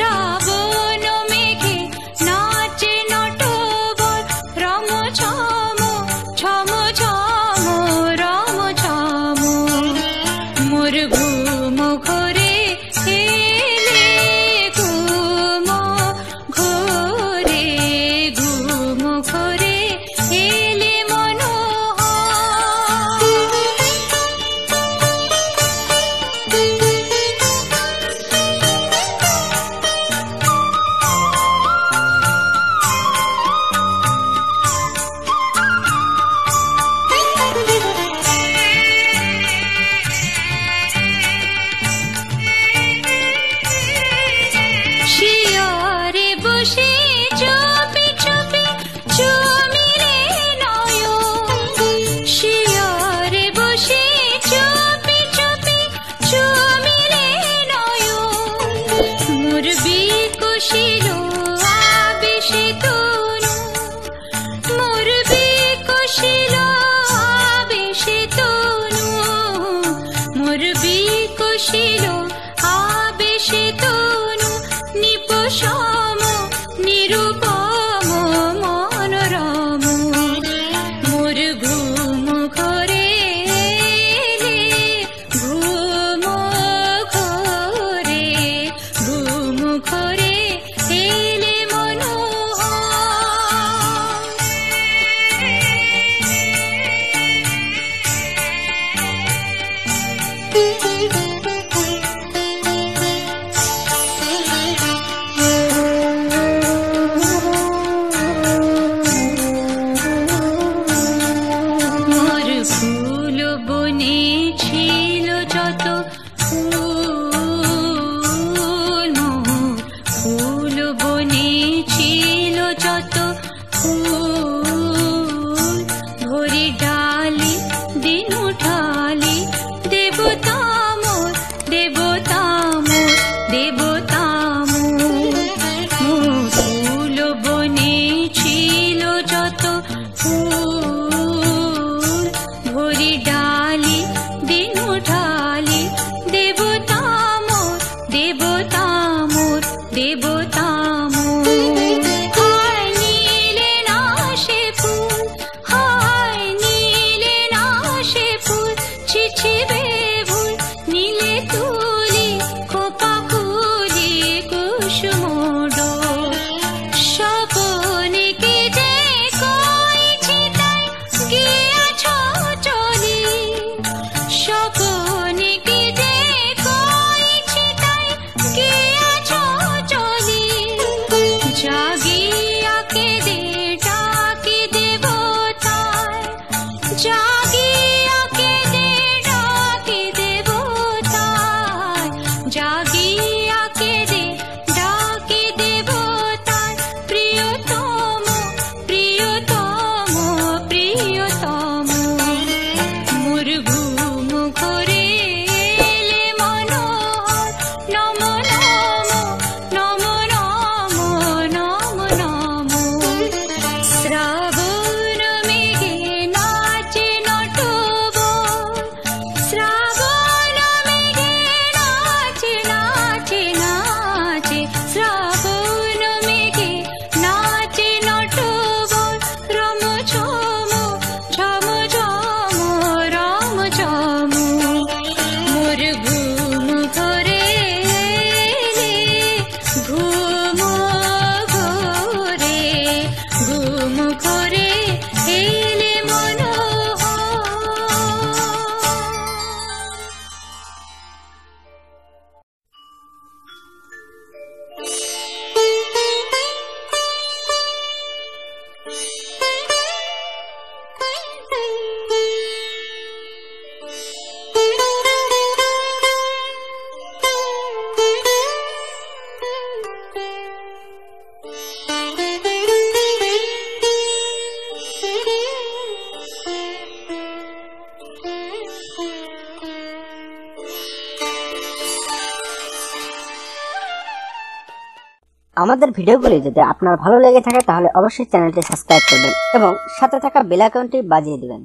শ্রাবণ মেঘে নাচে নটবর রম ছম ছম ছম রম ছম মোর ঘুম ঘরে এলে ঘুম ঘরে ঘুম ঘরে এলে শিয়রে বসে চুপি চুপি চুমিরে নয়ন শিয়রে বসে চুপি চুপি চুমিরে নয়ন মোর বিকশিল আবেশে তনু মোর বিকশিল আবেশে তনু মোর বিকশিল আবেশে তনু নিপসম নিরূপম মনোরম মোর ঘুম ঘরে এলে ঘুম ঘরে ঘুম ঘরে এলে মোর ফুল বনে ছিল যত ফুল মোর ফুল বনে ছিল যত ফুল ভরি ডালি দিন উঠালি দেবতা মোর দেবতা মোর দেবতা মোর মোর ফুল বনে ছিল যত ফুল ভরি ডালি দিন উঠালি দেবতা মোর দেবতা মোর দেবতা মোর হায় নীলে না সে ফুল হায় নীলে না সে ফুল ছিছিবে ভুল নীলে তুলি খোপা খুলি কুসুম ডোল স্বপনে কে যে কইছি তাই গিয়াছ চলি স্বপনে কে যে কইছি তাই গিয়াছ চলি জাগিয়া কেঁদে ডাকি দেবতায় জাগিয়া কেঁদে ডাকি দেবতায় জাগিয়া কেঁদে ডাকি দেবতায় প্রিয়তম প্রিয়তম প্রিয়তম মোর ঘুম ঘরে এলে মনোহর নম নম নম নম নম শ্রাবণ মেঘে নাচে নটবর শ্রাবণ মেঘে নাচে নাচে নাচে শ্রাবণ মেঘে নাচে নটবর রম ছম ছম ছম রম ছম মোর ঘুম ঘরে এলে ঘুম ঘরে ঘুম ঘরে এলে আমাদের ভিডিওগুলি যদি আপনার ভালো লেগে থাকে তাহলে অবশ্যই চ্যানেলটি সাবস্ক্রাইব করবেন এবং সাথে থাকা বেল আইকনটি বাজিয়ে দিবেন।